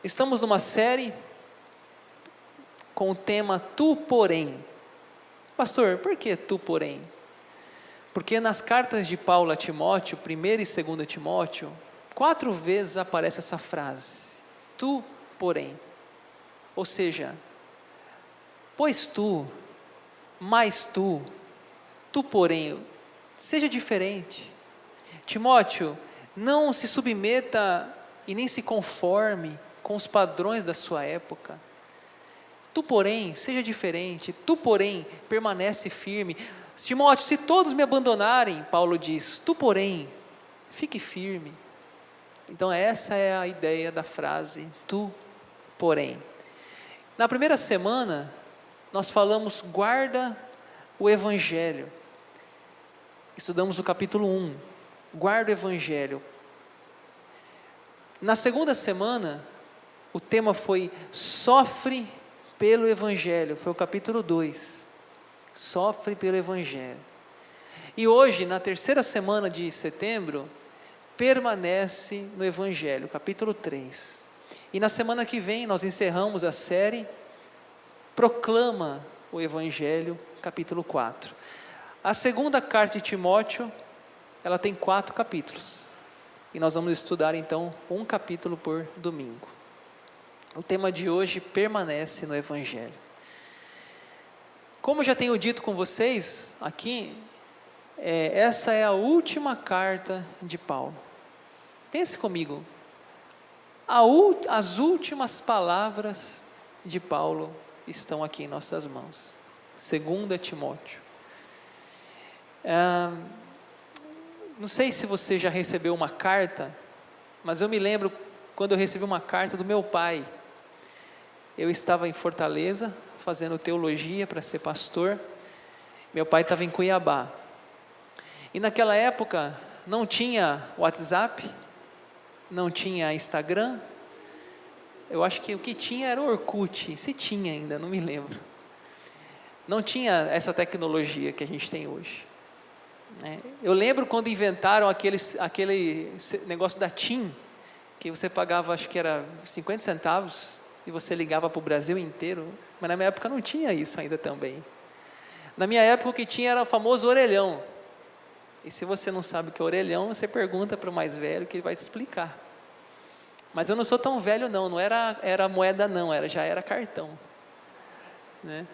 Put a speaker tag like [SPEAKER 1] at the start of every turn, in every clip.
[SPEAKER 1] Estamos numa série com o tema Tu, porém. Pastor, por que tu, porém? Porque nas cartas de Paulo a Timóteo, 1ª e 2ª Timóteo, 4 vezes aparece essa frase, tu, porém. Ou seja, pois tu, mas tu, porém, seja diferente. Timóteo, não se submeta e nem se conforme com os padrões da sua época. Tu, porém, seja diferente. Tu, porém, permanece firme. Timóteo, se todos me abandonarem, Paulo diz, tu, porém, fique firme. Então essa é a ideia da frase, tu, porém. Na primeira semana, nós falamos, guarda o Evangelho. Estudamos o capítulo 1, guarda o Evangelho. Na segunda semana, o tema foi, sofre pelo Evangelho, foi o capítulo 2, sofre pelo Evangelho. E hoje, na terceira semana de setembro, permanece no Evangelho, capítulo 3. E na semana que vem, nós encerramos a série, proclama o Evangelho, capítulo 4. A segunda carta de Timóteo, ela tem 4 capítulos. E nós vamos estudar então um capítulo por domingo. O tema de hoje permanece no Evangelho. Como eu já tenho dito com vocês aqui, essa é a última carta de Paulo. Pense comigo, as últimas palavras de Paulo estão aqui em nossas mãos. 2 Timóteo. Não sei se você já recebeu uma carta, mas eu me lembro quando eu recebi uma carta do meu pai. Eu estava em Fortaleza, fazendo teologia para ser pastor. Meu pai estava em Cuiabá. E naquela época não tinha WhatsApp, não tinha Instagram. Eu acho que o que tinha era o Orkut, se tinha ainda, não me lembro. Não tinha essa tecnologia que a gente tem hoje. Eu lembro quando inventaram aquele negócio da TIM, que você pagava, acho que era 50 centavos, e você ligava para o Brasil inteiro, mas na minha época não tinha isso ainda também. Na minha época o que tinha era o famoso orelhão, e se você não sabe o que é orelhão, você pergunta para o mais velho que ele vai te explicar. Mas eu não sou tão velho não era moeda não, já era cartão, né?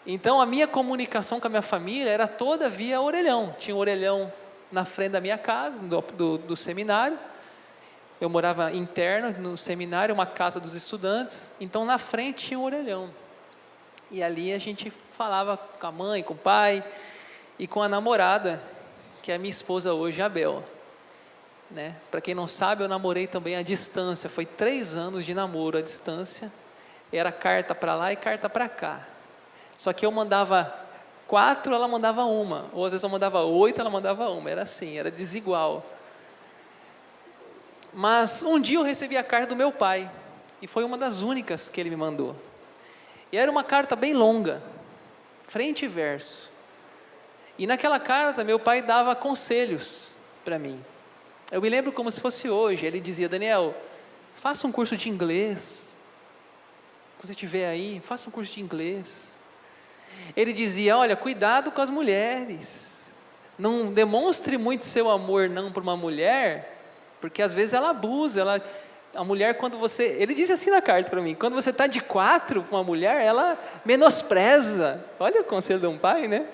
[SPEAKER 1] Então a minha comunicação com a minha família era toda via orelhão. Tinha um orelhão na frente da minha casa, do seminário. Eu morava interno no seminário, uma casa dos estudantes, então na frente tinha um orelhão. E ali a gente falava com a mãe, com o pai e com a namorada, que é a minha esposa hoje, a Abel. Né? Para quem não sabe, eu namorei também à distância, foi 3 anos de namoro à distância, era carta para lá e carta para cá. Só que eu mandava 4, ela mandava 1, ou às vezes eu mandava 8, ela mandava 1, era assim, era desigual. Mas um dia eu recebi a carta do meu pai, e foi uma das únicas que ele me mandou. E era uma carta bem longa, frente e verso. E naquela carta meu pai dava conselhos para mim. Eu me lembro como se fosse hoje. Ele dizia, Daniel, faça um curso de inglês. Quando você estiver aí, faça um curso de inglês. Ele dizia, olha, cuidado com as mulheres. Não demonstre muito seu amor não por uma mulher, porque às vezes ela abusa, a mulher quando você... Ele disse assim na carta para mim, quando você está de 4 com uma mulher, ela menospreza. Olha o conselho de um pai, né?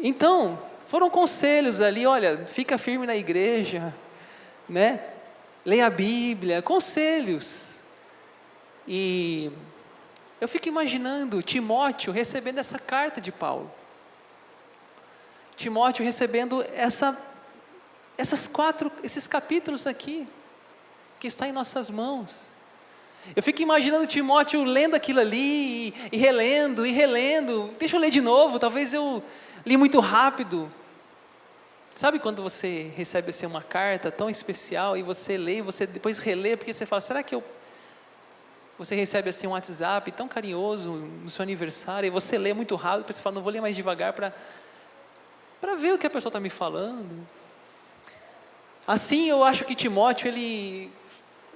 [SPEAKER 1] Então, foram conselhos ali, olha, fica firme na igreja, né? Leia a Bíblia, conselhos. E eu fico imaginando Timóteo recebendo essa carta de Paulo. Timóteo recebendo esses capítulos aqui, que está em nossas mãos. Eu fico imaginando Timóteo lendo aquilo ali, e relendo. Deixa eu ler de novo, talvez eu li muito rápido. Sabe quando você recebe assim, uma carta tão especial, e você lê, e você depois relê, porque você fala, será que você recebe assim um WhatsApp tão carinhoso no seu aniversário, e você lê muito rápido, depois você fala, não vou ler mais devagar para ver o que a pessoa está me falando. Assim eu acho que Timóteo, ele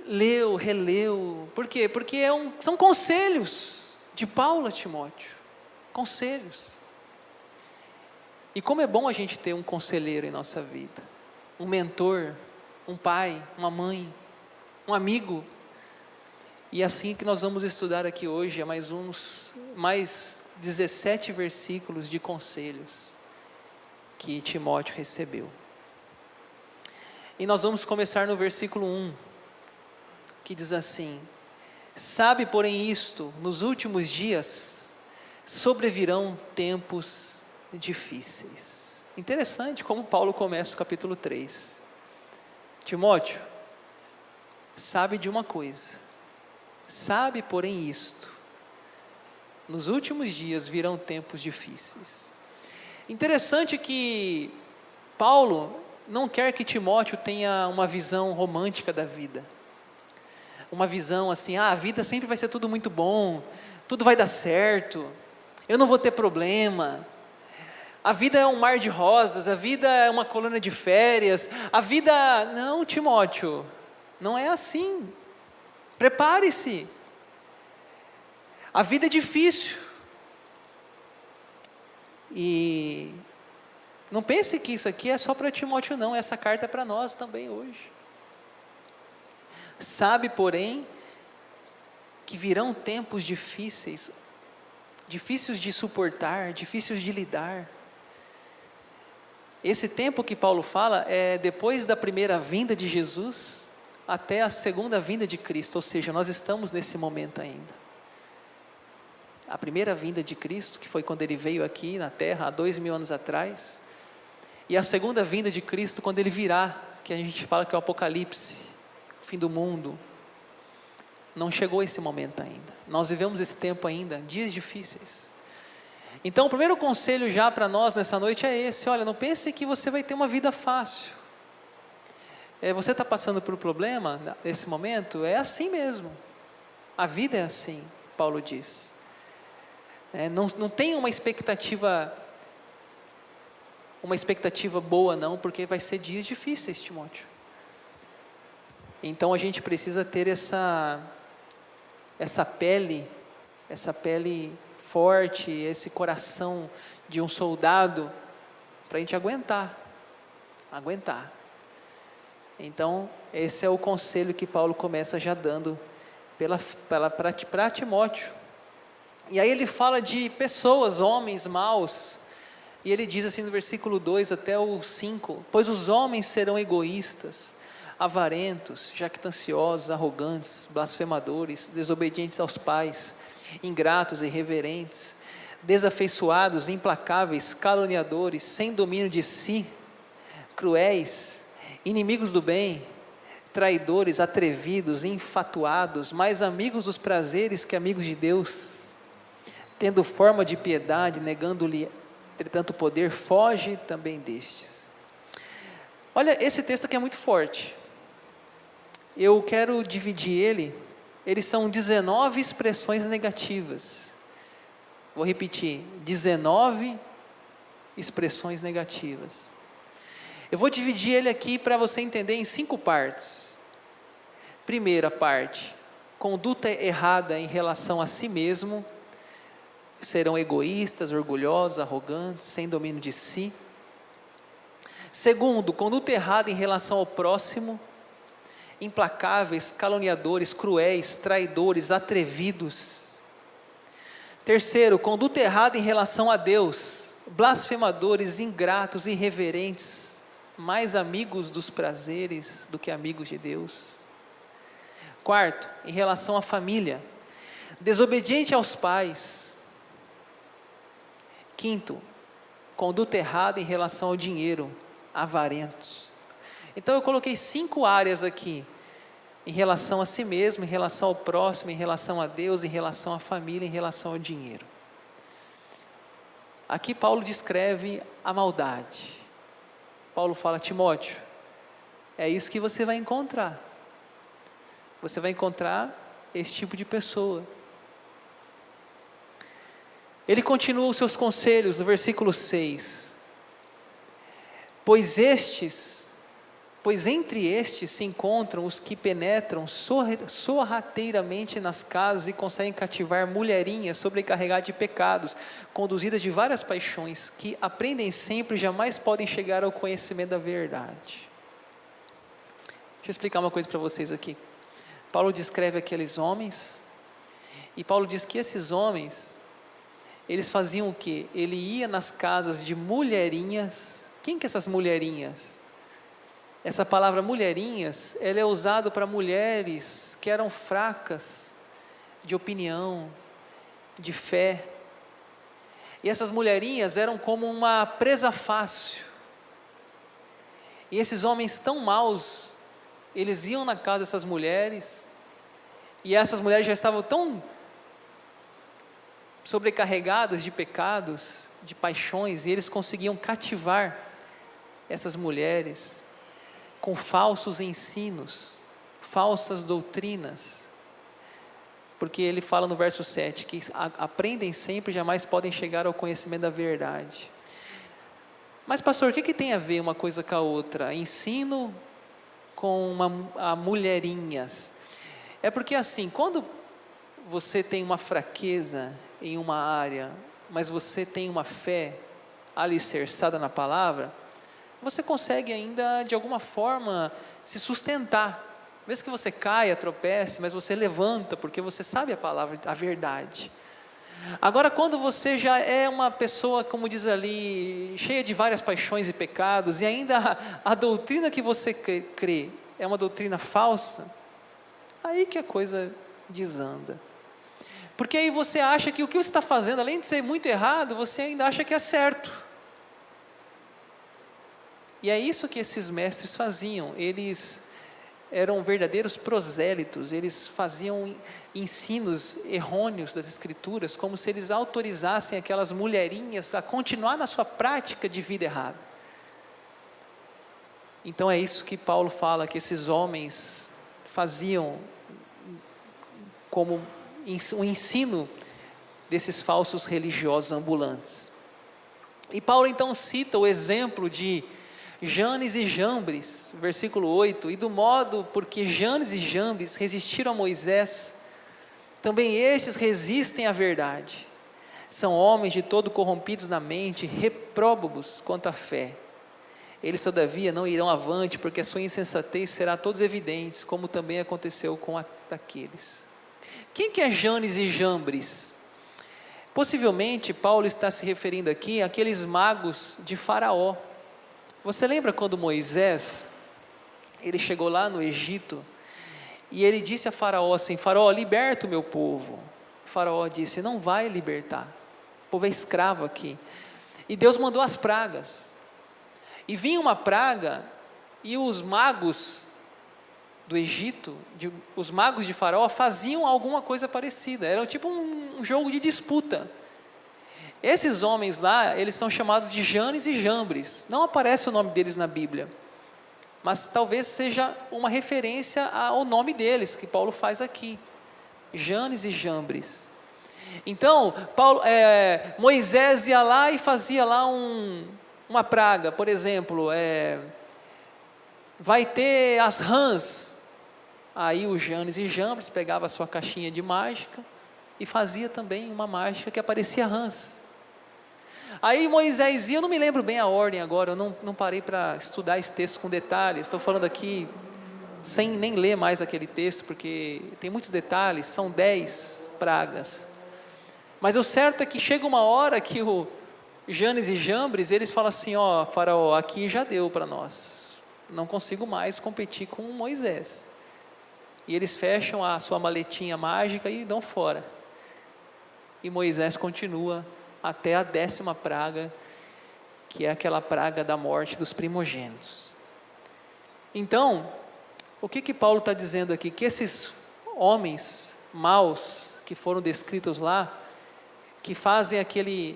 [SPEAKER 1] leu, releu. Por quê? Porque são conselhos de Paulo a Timóteo. Conselhos. E como é bom a gente ter um conselheiro em nossa vida. Um mentor, um pai, uma mãe, um amigo. E é assim que nós vamos estudar aqui hoje, mais 17 versículos de conselhos que Timóteo recebeu. E nós vamos começar no versículo 1, que diz assim: sabe, porém, isto, nos últimos dias sobrevirão tempos difíceis. Interessante como Paulo começa o capítulo 3. Timóteo, sabe de uma coisa, sabe, porém, isto, nos últimos dias virão tempos difíceis. Interessante que Paulo não quer que Timóteo tenha uma visão romântica da vida. Uma visão assim, a vida sempre vai ser tudo muito bom, tudo vai dar certo, eu não vou ter problema, a vida é um mar de rosas, a vida é uma colônia de férias, a vida... Não, Timóteo, não é assim. Prepare-se. A vida é difícil. E não pense que isso aqui é só para Timóteo, não. Essa carta é para nós também hoje. Sabe, porém, que virão tempos difíceis, difíceis de suportar, difíceis de lidar. Esse tempo que Paulo fala é depois da primeira vinda de Jesus até a segunda vinda de Cristo, ou seja, nós estamos nesse momento ainda. A primeira vinda de Cristo, que foi quando ele veio aqui na terra, há 2000 anos atrás, e a segunda vinda de Cristo, quando ele virá, que a gente fala que é o Apocalipse, o fim do mundo. Não chegou esse momento ainda, nós vivemos esse tempo ainda, dias difíceis. Então o primeiro conselho já para nós nessa noite é esse: olha, não pense que você vai ter uma vida fácil. Você está passando por um problema nesse momento? É assim mesmo, a vida é assim, Paulo diz. Não tem uma expectativa boa não, porque vai ser dias difíceis, Timóteo. Então a gente precisa ter essa pele forte, esse coração de um soldado, para a gente aguentar. Então esse é o conselho que Paulo começa já dando para Timóteo. E aí ele fala de pessoas, homens maus, e ele diz assim no versículo 2 até o 5, pois os homens serão egoístas, avarentos, jactanciosos, arrogantes, blasfemadores, desobedientes aos pais, ingratos e irreverentes, desafeiçoados, implacáveis, caluniadores, sem domínio de si, cruéis, inimigos do bem, traidores, atrevidos, infatuados, mais amigos dos prazeres que amigos de Deus, tendo forma de piedade, negando-lhe, entretanto, o poder, foge também destes. Olha, esse texto aqui é muito forte. Eu quero dividir eles são 19 expressões negativas. Vou repetir, 19 expressões negativas. Eu vou dividir ele aqui para você entender em 5 partes. Primeira parte, conduta errada em relação a si mesmo, serão egoístas, orgulhosos, arrogantes, sem domínio de si. Segundo, conduta errada em relação ao próximo, implacáveis, caluniadores, cruéis, traidores, atrevidos. Terceiro, conduta errada em relação a Deus, blasfemadores, ingratos, irreverentes, mais amigos dos prazeres do que amigos de Deus. Quarto, em relação à família, desobediente aos pais. Quinto, conduta errada em relação ao dinheiro, avarentos. Então eu coloquei 5 áreas aqui, em relação a si mesmo, em relação ao próximo, em relação a Deus, em relação à família, em relação ao dinheiro. Aqui Paulo descreve a maldade. Paulo fala: Timóteo, é isso que você vai encontrar. Você vai encontrar esse tipo de pessoa. Ele continua os seus conselhos no versículo 6. Pois estes Pois entre estes se encontram os que penetram sorrateiramente nas casas e conseguem cativar mulherinhas sobrecarregadas de pecados, conduzidas de várias paixões, que aprendem sempre e jamais podem chegar ao conhecimento da verdade. Deixa eu explicar uma coisa para vocês aqui. Paulo descreve aqueles homens, e Paulo diz que esses homens, eles faziam o quê? Ele ia nas casas de mulherinhas. Quem que essas mulherinhas? Essa palavra mulherinhas, ela é usada para mulheres que eram fracas de opinião, de fé. E essas mulherinhas eram como uma presa fácil. E esses homens tão maus, eles iam na casa dessas mulheres, e essas mulheres já estavam tão sobrecarregadas de pecados, de paixões, e eles conseguiam cativar essas mulheres com falsos ensinos, falsas doutrinas, porque ele fala no verso 7, que aprendem sempre e jamais podem chegar ao conhecimento da verdade. Mas pastor, o que tem a ver uma coisa com a outra? Ensino com mulherinhas. É porque assim, quando você tem uma fraqueza em uma área, mas você tem uma fé alicerçada na palavra, você consegue ainda de alguma forma se sustentar, mesmo que você caia, tropece, mas você levanta, porque você sabe a palavra, a verdade. Agora, quando você já é uma pessoa, como diz ali, cheia de várias paixões e pecados, e ainda a doutrina que você crê é uma doutrina falsa, aí que a coisa desanda. Porque aí você acha que o que você está fazendo, além de ser muito errado, você ainda acha que é certo. E é isso que esses mestres faziam. Eles eram verdadeiros prosélitos, eles faziam ensinos errôneos das Escrituras, como se eles autorizassem aquelas mulherinhas a continuar na sua prática de vida errada. Então é isso que Paulo fala, que esses homens faziam como um ensino desses falsos religiosos ambulantes. E Paulo então cita o exemplo de Janes e Jambres, versículo 8, e do modo porque Janes e Jambres resistiram a Moisés, também estes resistem à verdade. São homens de todo corrompidos na mente, repróbabos quanto à fé. Eles todavia não irão avante, porque a sua insensatez será a todos evidentes, como também aconteceu com aqueles. Quem que é Janes e Jambres? Possivelmente Paulo está se referindo aqui àqueles magos de Faraó. Você lembra quando Moisés, ele chegou lá no Egito, e ele disse a Faraó assim: Faraó, liberta o meu povo. O Faraó disse: não vai libertar, o povo é escravo aqui. E Deus mandou as pragas, e vinha uma praga, e os magos do Egito, os magos de Faraó, faziam alguma coisa parecida, era tipo um jogo de disputa. Esses homens lá, eles são chamados de Janes e Jambres, não aparece o nome deles na Bíblia, mas talvez seja uma referência ao nome deles, que Paulo faz aqui, Janes e Jambres. Então, Moisés ia lá e fazia lá uma praga, por exemplo, vai ter as rãs. Aí o Janes e Jambres pegava a sua caixinha de mágica e fazia também uma mágica que aparecia rãs. Aí Moisés ia, eu não me lembro bem a ordem agora, eu não parei para estudar esse texto com detalhes, estou falando aqui sem nem ler mais aquele texto, porque tem muitos detalhes, são 10 pragas. Mas o certo é que chega uma hora que o Janes e Jambres, eles falam assim: ó, Faraó, aqui já deu para nós, não consigo mais competir com Moisés. E eles fecham a sua maletinha mágica e dão fora. E Moisés continua até a 10ª praga, que é aquela praga da morte dos primogênitos. Então, o que Paulo está dizendo aqui? Que esses homens maus que foram descritos lá, que fazem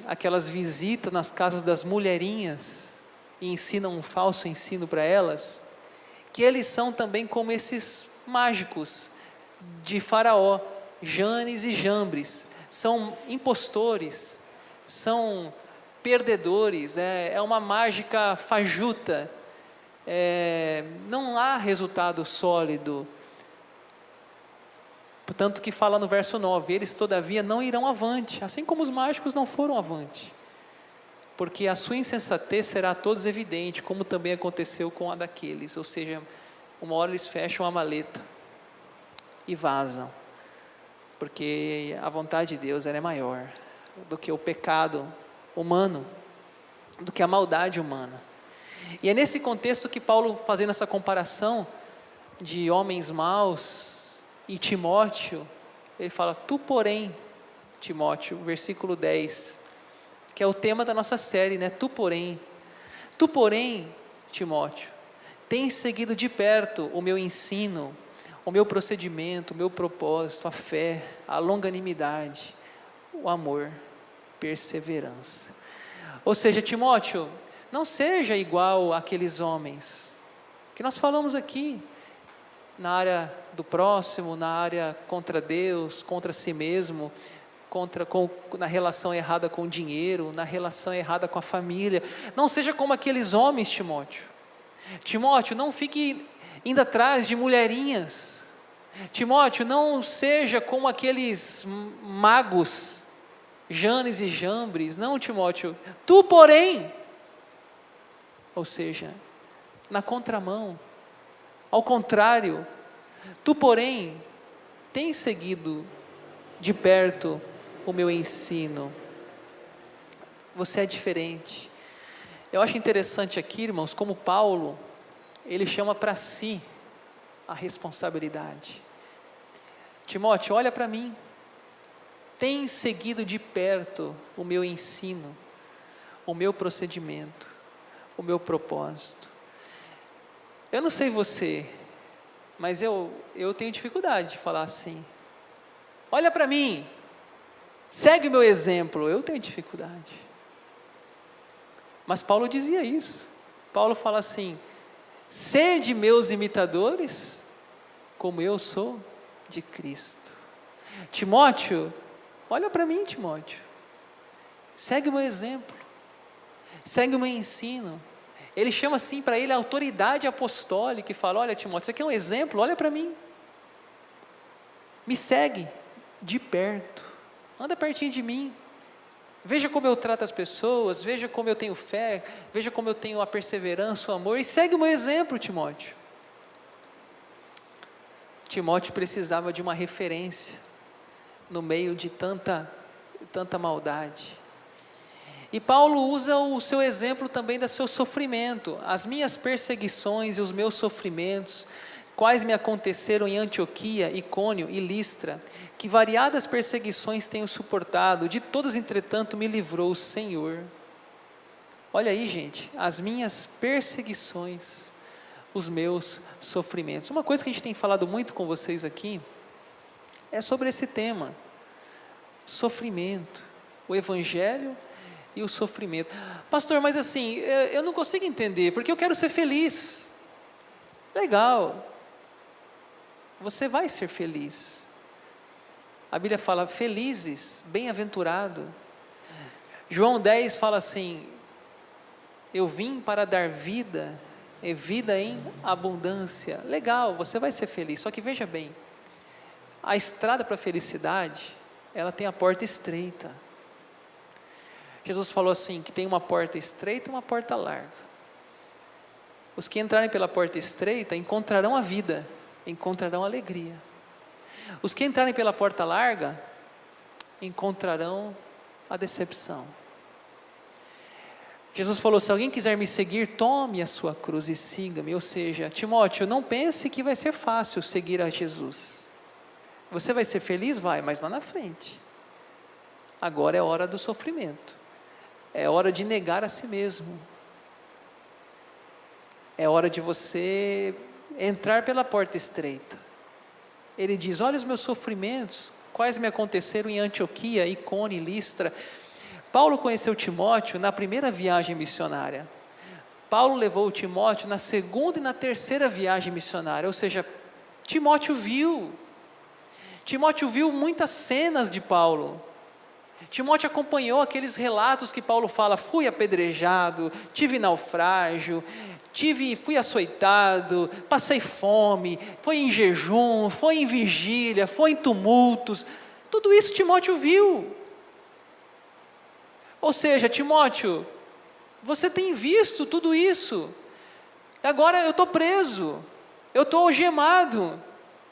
[SPEAKER 1] aquelas visitas nas casas das mulherinhas e ensinam um falso ensino para elas, que eles são também como esses mágicos de Faraó, Janes e Jambres, são impostores, são perdedores, é uma mágica fajuta, não há resultado sólido. Portanto, que fala no verso 9, eles todavia não irão avante, assim como os mágicos não foram avante, porque a sua insensatez será a todos evidente, como também aconteceu com a daqueles. Ou seja, uma hora eles fecham a maleta e vazam, porque a vontade de Deus ela é maior do que o pecado humano, do que a maldade humana. E é nesse contexto que Paulo, fazendo essa comparação de homens maus e Timóteo, ele fala: tu porém, Timóteo, versículo 10, que é o tema da nossa série, né? Tu porém, Timóteo, tens seguido de perto o meu ensino, o meu procedimento, o meu propósito, a fé, a longanimidade, o amor, perseverança. Ou seja, Timóteo, não seja igual àqueles homens que nós falamos aqui, na área do próximo, na área contra Deus, contra si mesmo, na relação errada com o dinheiro, na relação errada com a família. Não seja como aqueles homens, Timóteo. Timóteo, não fique indo atrás de mulherinhas. Timóteo, não seja como aqueles magos, Janes e Jambres. Não, Timóteo, tu porém, ou seja, na contramão, ao contrário, tu porém tens seguido de perto o meu ensino. Você é diferente. Eu acho interessante aqui, irmãos, como Paulo, ele chama para si a responsabilidade. Timóteo, olha para mim, tens seguido de perto o meu ensino, o meu procedimento, o meu propósito. Eu não sei você, mas eu tenho dificuldade de falar assim. Olha para mim, segue o meu exemplo. Eu tenho dificuldade. Mas Paulo dizia isso. Paulo fala assim: sede meus imitadores, como eu sou de Cristo. Timóteo, olha para mim, Timóteo. Segue o meu exemplo. Segue o meu ensino. Ele chama assim para ele a autoridade apostólica e fala: olha, Timóteo, você quer um exemplo? Olha para mim. Me segue de perto. Anda pertinho de mim. Veja como eu trato as pessoas, veja como eu tenho fé, veja como eu tenho a perseverança, o amor, e segue o meu exemplo, Timóteo. Timóteo precisava de uma referência no meio de tanta maldade. E Paulo usa o seu exemplo também do seu sofrimento. As minhas perseguições e os meus sofrimentos, quais me aconteceram em Antioquia, Icônio e Listra, que variadas perseguições tenho suportado, de todas, entretanto, me livrou o Senhor. Olha aí, gente, as minhas perseguições, os meus sofrimentos. Uma coisa que a gente tem falado muito com vocês aqui, é sobre esse tema, sofrimento, o Evangelho e o sofrimento. Pastor, mas assim, eu não consigo entender, porque eu quero ser feliz. Legal, você vai ser feliz. A Bíblia fala: felizes, bem-aventurado. João 10 fala assim: eu vim para dar vida, e vida em abundância. Legal, você vai ser feliz, só que veja bem, a estrada para a felicidade, ela tem a porta estreita. Jesus falou assim, que tem uma porta estreita e uma porta larga. Os que entrarem pela porta estreita encontrarão a vida, encontrarão a alegria. Os que entrarem pela porta larga encontrarão a decepção. Jesus falou: se alguém quiser me seguir, tome a sua cruz e siga-me. Ou seja, Timóteo, não pense que vai ser fácil seguir a Jesus. Você vai ser feliz? Vai, mas lá na frente. Agora é hora do sofrimento. É hora de negar a si mesmo. É hora de você entrar pela porta estreita. Ele diz: olha os meus sofrimentos, quais me aconteceram em Antioquia, Icônio, Listra. Paulo conheceu Timóteo na primeira viagem missionária. Paulo levou Timóteo na segunda e na terceira viagem missionária. Ou seja, Timóteo viu muitas cenas de Paulo. Timóteo acompanhou aqueles relatos que Paulo fala: fui apedrejado, tive naufrágio, fui açoitado, passei fome, foi em jejum, foi em vigília, foi em tumultos. Tudo isso Timóteo viu. Ou seja, Timóteo, você tem visto tudo isso. Agora eu estou preso, eu estou algemado.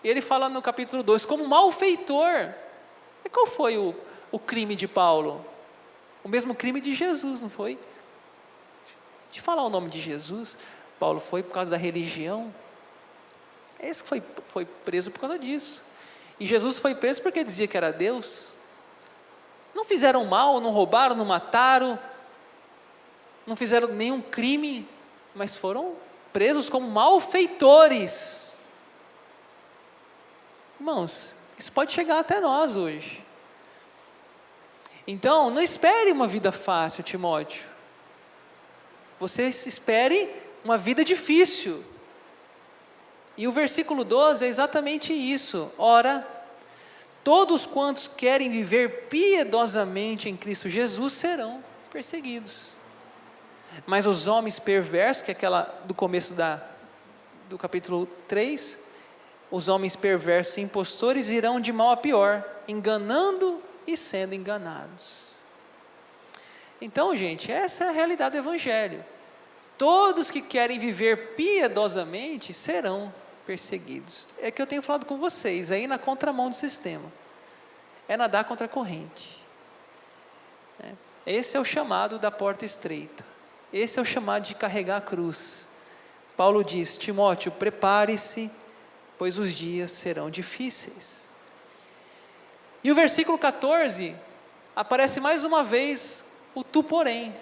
[SPEAKER 1] E ele fala no capítulo 2, como malfeitor. E qual foi o crime de Paulo? O mesmo crime de Jesus, não foi? De falar o nome de Jesus, Paulo foi por causa da religião. Esse foi preso por causa disso. E Jesus foi preso porque dizia que era Deus. Não fizeram mal, não roubaram, não mataram, não fizeram nenhum crime, mas foram presos como malfeitores. Irmãos, isso pode chegar até nós hoje. Então, não espere uma vida fácil, Timóteo. Você espere uma vida difícil. E o versículo 12 é exatamente isso. Ora, todos quantos querem viver piedosamente em Cristo Jesus serão perseguidos. Mas os homens perversos, que é aquela do começo do capítulo 3, os homens perversos e impostores irão de mal a pior, enganando e sendo enganados. Então, gente, essa é a realidade do Evangelho. Todos que querem viver piedosamente serão perseguidos. É que eu tenho falado com vocês, aí na contramão do sistema. É nadar contra a corrente. Esse é o chamado da porta estreita. Esse é o chamado de carregar a cruz. Paulo diz: Timóteo, prepare-se, pois os dias serão difíceis. E o versículo 14, aparece mais uma vez o tu porém,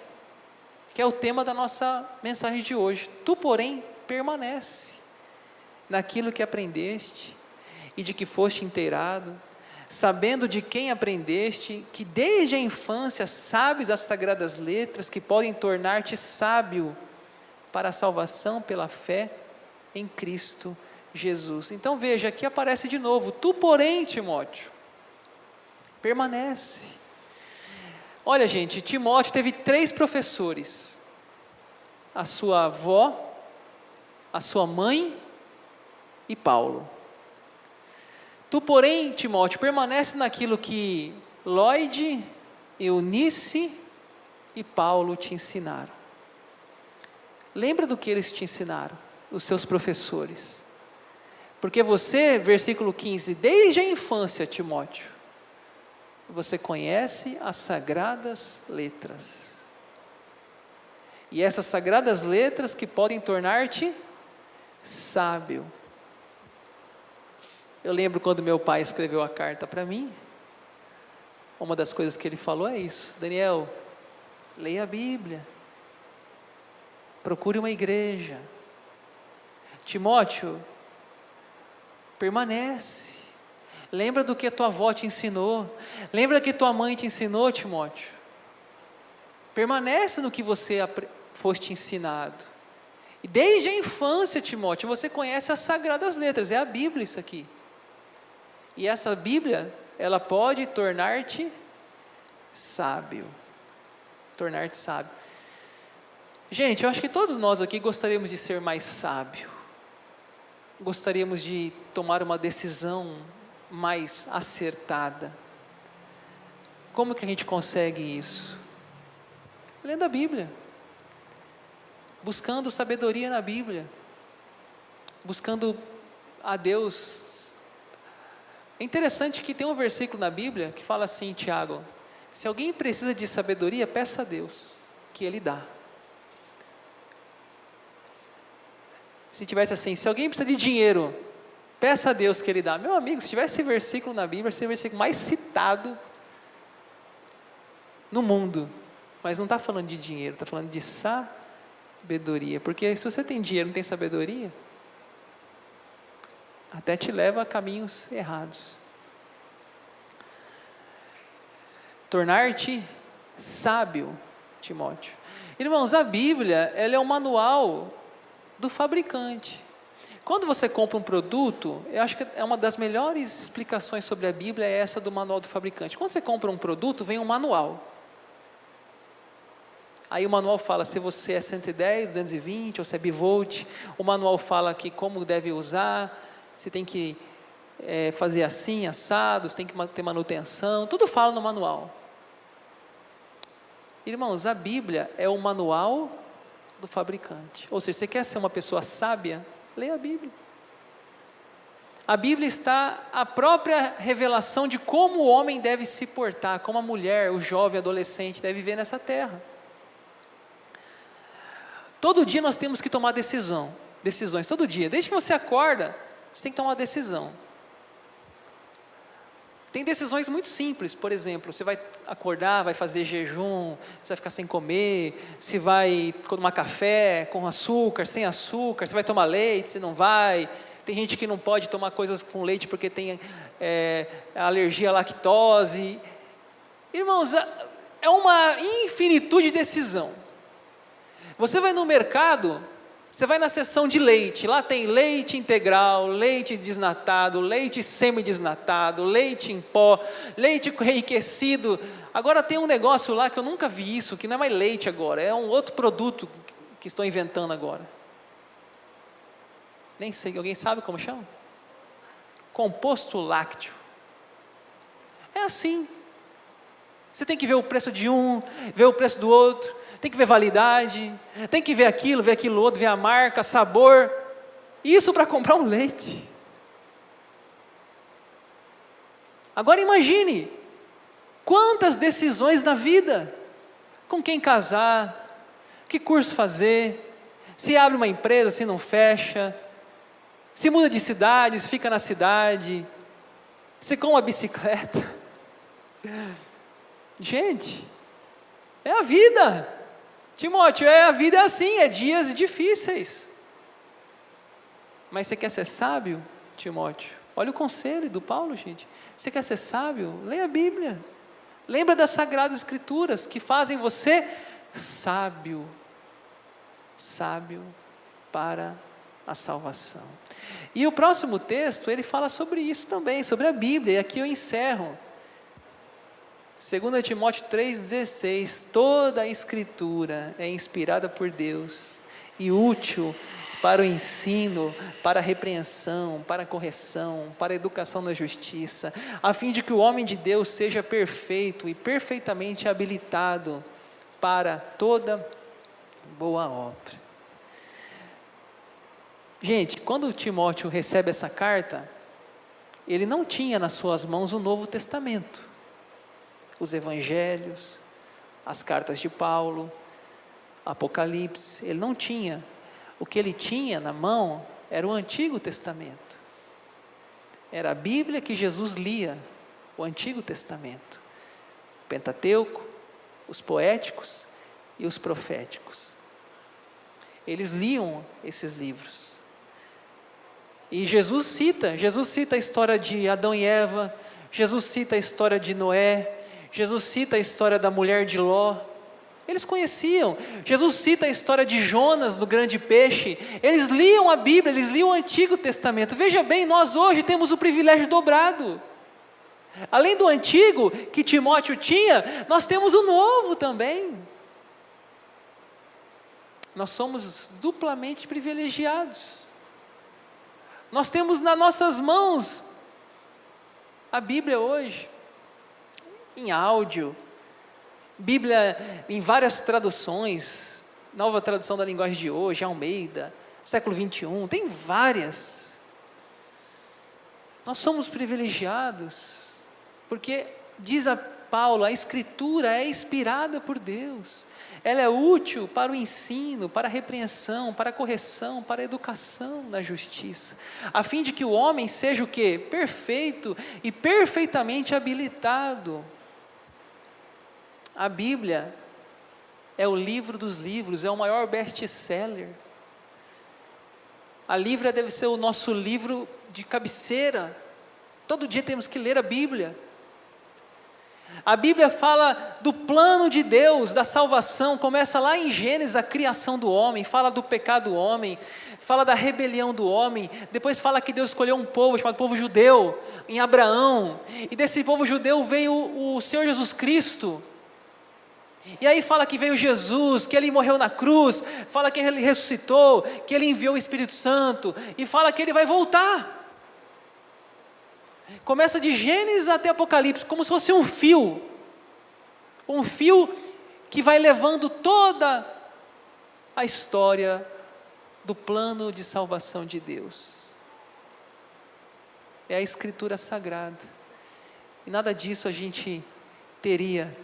[SPEAKER 1] que é o tema da nossa mensagem de hoje. Tu porém permanece naquilo que aprendeste e de que foste inteirado, sabendo de quem aprendeste, que desde a infância sabes as sagradas letras que podem tornar-te sábio para a salvação pela fé em Cristo Jesus. Então veja, aqui aparece de novo, tu porém, Timóteo, permanece. Olha, gente, Timóteo teve 3 professores: a sua avó, a sua mãe e Paulo. Tu, porém, Timóteo, permanece naquilo que Lloyd, Eunice e Paulo te ensinaram. Lembra do que eles te ensinaram, os seus professores. Porque você, versículo 15, desde a infância, Timóteo, você conhece as sagradas letras. E essas sagradas letras que podem tornar-te sábio. Eu lembro quando meu pai escreveu a carta para mim, uma das coisas que ele falou é isso: Daniel, leia a Bíblia, procure uma igreja. Timóteo, permanece, lembra do que a tua avó te ensinou, lembra do que tua mãe te ensinou, Timóteo, permanece no que você foste ensinado. E desde a infância, Timóteo, você conhece as sagradas letras, é a Bíblia isso aqui. E essa Bíblia, ela pode tornar-te sábio. Tornar-te sábio. Gente, eu acho que todos nós aqui gostaríamos de ser mais sábio. Gostaríamos de tomar uma decisão mais acertada. Como que a gente consegue isso? Lendo a Bíblia. Buscando sabedoria na Bíblia. Buscando a Deus. É interessante que tem um versículo na Bíblia que fala assim, Tiago: se alguém precisa de sabedoria, peça a Deus, que Ele dá. Se tivesse assim, se alguém precisa de dinheiro, peça a Deus que Ele dá. Meu amigo, se tivesse esse versículo na Bíblia, esse é o versículo mais citado no mundo. Mas não está falando de dinheiro, está falando de sabedoria. Porque se você tem dinheiro e não tem sabedoria, até te leva a caminhos errados. Tornar-te sábio, Timóteo. Irmãos, a Bíblia, ela é o manual do fabricante. Quando você compra um produto, eu acho que é uma das melhores explicações sobre a Bíblia é essa do manual do fabricante. Quando você compra um produto, vem um manual. Aí o manual fala se você é 110, 220 ou se é bivolt. O manual fala que como deve usar, se tem que fazer assim, assado, se tem que ter manutenção. Tudo fala no manual. Irmãos, a Bíblia é o manual do fabricante. Ou seja, você quer ser uma pessoa sábia? Leia a Bíblia. A Bíblia está a própria revelação de como o homem deve se portar, como a mulher, o jovem, o adolescente deve viver nessa terra. Todo dia nós temos que tomar decisões, todo dia. Desde que você acorda, você tem que tomar uma decisão. Tem decisões muito simples, por exemplo, você vai acordar, vai fazer jejum, você vai ficar sem comer, se vai tomar café com açúcar, sem açúcar, você vai tomar leite, você não vai. Tem gente que não pode tomar coisas com leite porque tem alergia à lactose. Irmãos, é uma infinitude de decisão. Você vai no mercado, você vai na seção de leite, lá tem leite integral, leite desnatado, leite semidesnatado, leite em pó, leite enriquecido. Agora tem um negócio lá que eu nunca vi isso, que não é mais leite agora, é um outro produto que estão inventando agora. Nem sei, alguém sabe como chama? Composto lácteo. É assim. Você tem que ver o preço de um, ver o preço do outro, tem que ver validade, tem que ver aquilo outro, ver a marca, sabor. Isso para comprar um leite. Agora imagine, quantas decisões na vida, com quem casar, que curso fazer, se abre uma empresa, se não fecha, se muda de cidade, se fica na cidade, se compra uma bicicleta. Gente, é a vida. Timóteo, a vida é assim, é dias difíceis. Mas você quer ser sábio, Timóteo? Olha o conselho do Paulo, gente. Você quer ser sábio? Leia a Bíblia. Lembra das Sagradas Escrituras que fazem você sábio. Sábio para a salvação. E o próximo texto, ele fala sobre isso também, sobre a Bíblia. E aqui eu encerro. 2 Timóteo 3,16, toda a Escritura é inspirada por Deus e útil para o ensino, para a repreensão, para a correção, para a educação na justiça, a fim de que o homem de Deus seja perfeito e perfeitamente habilitado para toda boa obra. Gente, quando Timóteo recebe essa carta, ele não tinha nas suas mãos o Novo Testamento. Os evangelhos, as cartas de Paulo, Apocalipse, ele não tinha. O que ele tinha na mão era o Antigo Testamento. Era a Bíblia que Jesus lia, o Antigo Testamento. O Pentateuco, os poéticos e os proféticos. Eles liam esses livros. E Jesus cita a história de Adão e Eva, Jesus cita a história de Noé, Jesus cita a história da mulher de Ló, eles conheciam. Jesus cita a história de Jonas, do grande peixe, eles liam a Bíblia, eles liam o Antigo Testamento. Veja bem, nós hoje temos o privilégio dobrado. Além do Antigo, que Timóteo tinha, nós temos o Novo também. Nós somos duplamente privilegiados. Nós temos nas nossas mãos a Bíblia hoje, em áudio, Bíblia em várias traduções, nova tradução da linguagem de hoje, Almeida, século 21, tem várias. Nós somos privilegiados, porque diz a Paulo, a Escritura é inspirada por Deus, ela é útil para o ensino, para a repreensão, para a correção, para a educação na justiça, a fim de que o homem seja o quê? Perfeito e perfeitamente habilitado. A Bíblia é o livro dos livros, é o maior best-seller. A Bíblia deve ser o nosso livro de cabeceira. Todo dia temos que ler a Bíblia. A Bíblia fala do plano de Deus, da salvação, começa lá em Gênesis, a criação do homem, fala do pecado do homem, fala da rebelião do homem, depois fala que Deus escolheu um povo, chamado povo judeu, em Abraão, e desse povo judeu veio o Senhor Jesus Cristo, e aí fala que veio Jesus, que Ele morreu na cruz, fala que Ele ressuscitou, que Ele enviou o Espírito Santo, e fala que Ele vai voltar. Começa de Gênesis até Apocalipse, como se fosse um fio que vai levando toda a história do plano de salvação de Deus. É a Escritura Sagrada, e nada disso a gente teria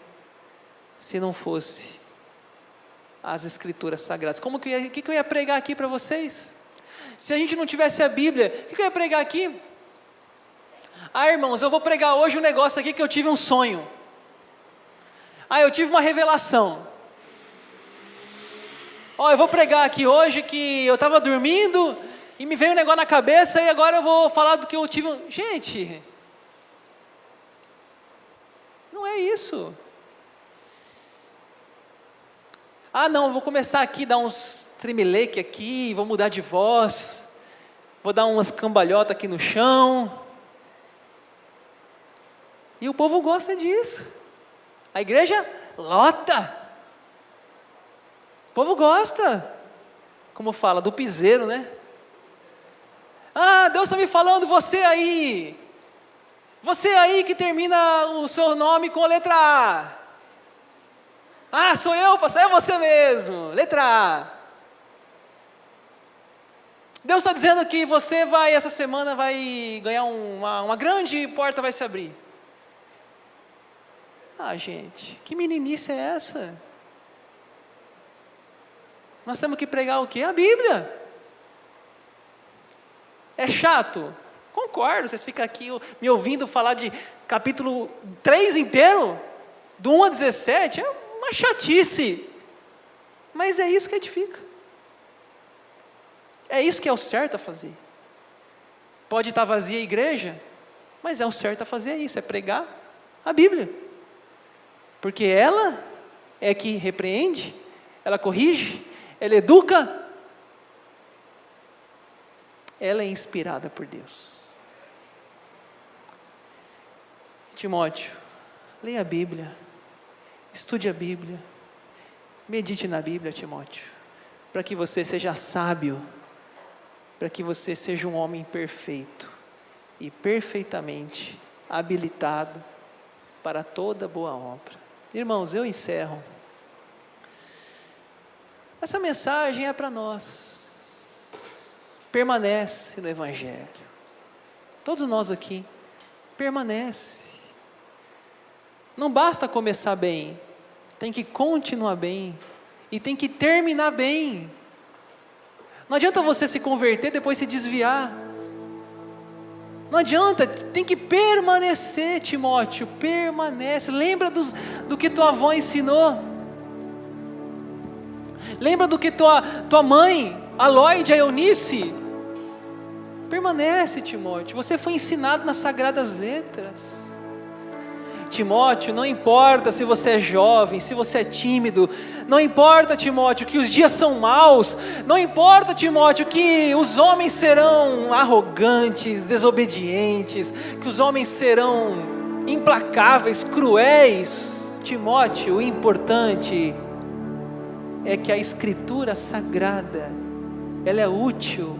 [SPEAKER 1] se não fosse as Escrituras Sagradas. O que eu ia pregar aqui para vocês? Se a gente não tivesse a Bíblia, o que eu ia pregar aqui? Irmãos, eu vou pregar hoje um negócio aqui que eu tive um sonho. Eu tive uma revelação. Eu vou pregar aqui hoje que eu estava dormindo e me veio um negócio na cabeça e agora eu vou falar do que eu tive. Gente, não é isso. Não, vou começar aqui, dar uns tremeleque aqui, vou mudar de voz, vou dar umas cambalhotas aqui no chão. E o povo gosta disso. A igreja lota. O povo gosta. Como fala, do piseiro, né? Deus está me falando, você aí que termina o seu nome com a letra A. Sou eu, pastor, é você mesmo, letra A. Deus está dizendo que você essa semana vai ganhar uma grande porta vai se abrir. Gente, que meninice é essa? Nós temos que pregar o quê? A Bíblia. É chato? Concordo, vocês ficam aqui me ouvindo falar de capítulo 3 inteiro, do 1 a 17, é uma chatice. Mas é isso que edifica. É isso que é o certo a fazer. Pode estar vazia a igreja, mas é o certo a fazer isso, é pregar a Bíblia. Porque ela é que repreende, ela corrige, ela educa, ela é inspirada por Deus. Timóteo, leia a Bíblia, estude a Bíblia, medite na Bíblia, Timóteo, para que você seja sábio, para que você seja um homem perfeito e perfeitamente habilitado para toda boa obra. Irmãos, eu encerro. Essa mensagem é para nós. Permanece no Evangelho. Todos nós aqui, permanece. Não basta começar bem, tem que continuar bem e tem que terminar bem. Não adianta você se converter e depois se desviar. Não adianta, tem que permanecer, Timóteo, permanece. Lembra do que tua avó ensinou. Lembra do que tua mãe, a Lloyd, a Eunice. Permanece, Timóteo, você foi ensinado nas Sagradas Letras. Timóteo, não importa se você é jovem, se você é tímido, não importa, Timóteo, que os dias são maus, não importa, Timóteo, que os homens serão arrogantes, desobedientes, que os homens serão implacáveis, cruéis. Timóteo, o importante é que a Escritura Sagrada, ela é útil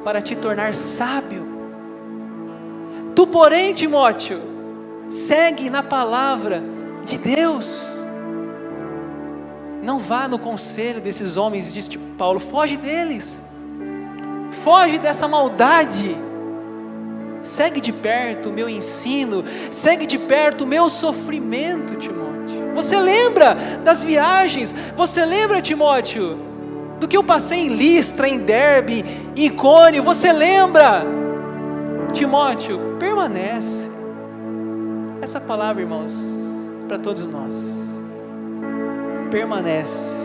[SPEAKER 1] para te tornar sábio. Tu, porém, Timóteo, segue na palavra de Deus. Não vá no conselho desses homens, diz Paulo, foge deles. Foge dessa maldade. Segue de perto o meu ensino, segue de perto o meu sofrimento, Timóteo. Você lembra das viagens? Você lembra, Timóteo, do que eu passei em Listra, em Derbe, em Icônio? Você lembra? Timóteo, permanece. Essa palavra, irmãos, para todos nós, permanece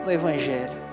[SPEAKER 1] no Evangelho.